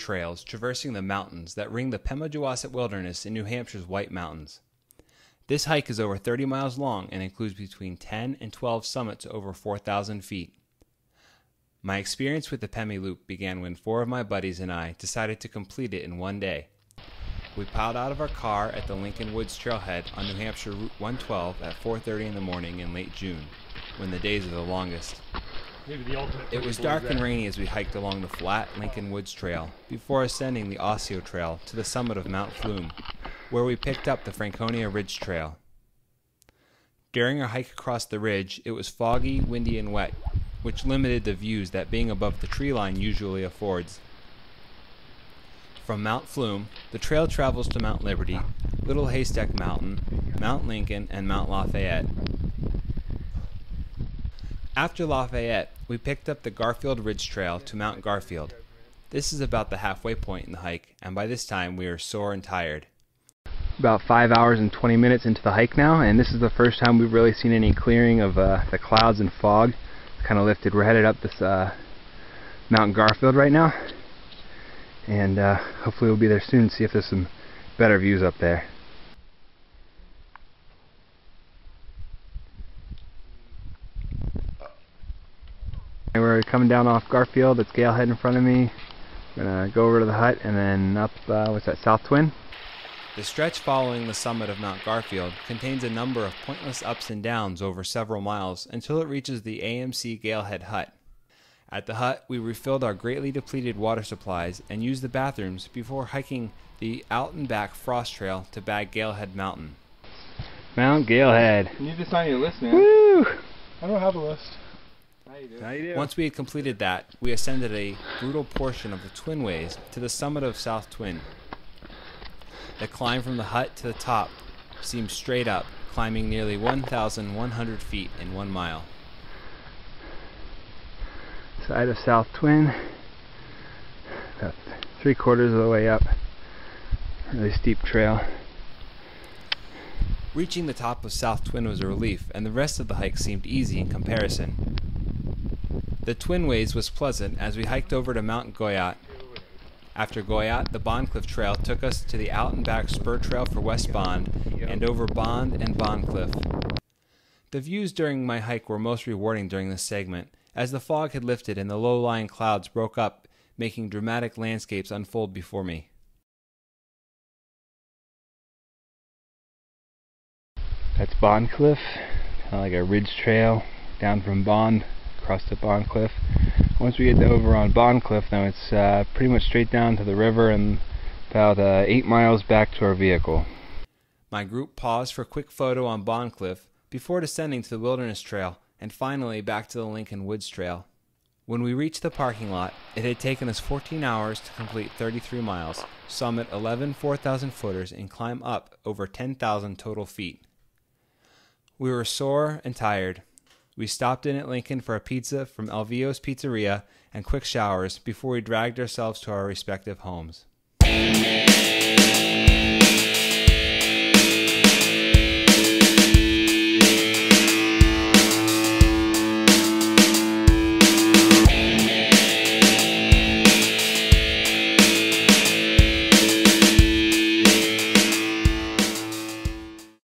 trails traversing the mountains that ring the Pemi Wilderness in New Hampshire's White Mountains. This hike is over 30 miles long and includes between 10 and 12 summits over 4,000 feet. My experience with the Pemi Loop began when 4 of my buddies and I decided to complete it in one day. We piled out of our car at the Lincoln Woods trailhead on New Hampshire Route 112 at 4:30 in the morning in late June, when the days are the longest. It was dark and rainy as we hiked along the flat Lincoln Woods Trail before ascending the Osseo Trail to the summit of Mount Flume, where we picked up the Franconia Ridge Trail. During our hike across the ridge, it was foggy, windy, and wet, which limited the views that being above the tree line usually affords. From Mount Flume, the trail travels to Mount Liberty, Little Haystack Mountain, Mount Lincoln, and Mount Lafayette. After Lafayette, we picked up the Garfield Ridge Trail to Mount Garfield. This is about the halfway point in the hike, and by this time we are sore and tired. About 5 hours and 20 minutes into the hike now, and this is the first time we've really seen any clearing of the clouds and fog. It's kind of lifted. We're headed up this Mount Garfield right now, and hopefully we'll be there soon to see if there's some better views up there. And we're coming down off Garfield. It's Galehead in front of me. I'm gonna go over to the hut and then up, what's that, South Twin? The stretch following the summit of Mount Garfield contains a number of pointless ups and downs over several miles until it reaches the AMC Galehead hut. At the hut, we refilled our greatly depleted water supplies and used the bathrooms before hiking the out and back frost trail to Bag Galehead Mountain. Mount Galehead. You need this on your list, man. Woo! I don't have a list. How you do? Once we had completed that, we ascended a brutal portion of the Twin Ways to the summit of South Twin. The climb from the hut to the top seemed straight up, climbing nearly 1,100 feet in 1 mile. Side of South Twin, about 3/4 of the way up. Really steep trail. Reaching the top of South Twin was a relief, and the rest of the hike seemed easy in comparison. The Twin Ways was pleasant as we hiked over to Mount Goyot. After Goyot, the Bondcliff Trail took us to the out and back spur trail for West Bond and over Bond and Bondcliff. The views during my hike were most rewarding during this segment, as the fog had lifted and the low-lying clouds broke up, making dramatic landscapes unfold before me. That's Bondcliff, kind of like a ridge trail down from Bond across to Bondcliff. Once we get over on Bondcliff, now it's pretty much straight down to the river and about 8 miles back to our vehicle. My group paused for a quick photo on Bondcliff before descending to the Wilderness Trail and finally back to the Lincoln Woods Trail. When we reached the parking lot, it had taken us 14 hours to complete 33 miles, summit 11 4,000 footers, and climb up over 10,000 total feet. We were sore and tired. We stopped in at Lincoln for a pizza from Elvio's Pizzeria and quick showers before we dragged ourselves to our respective homes.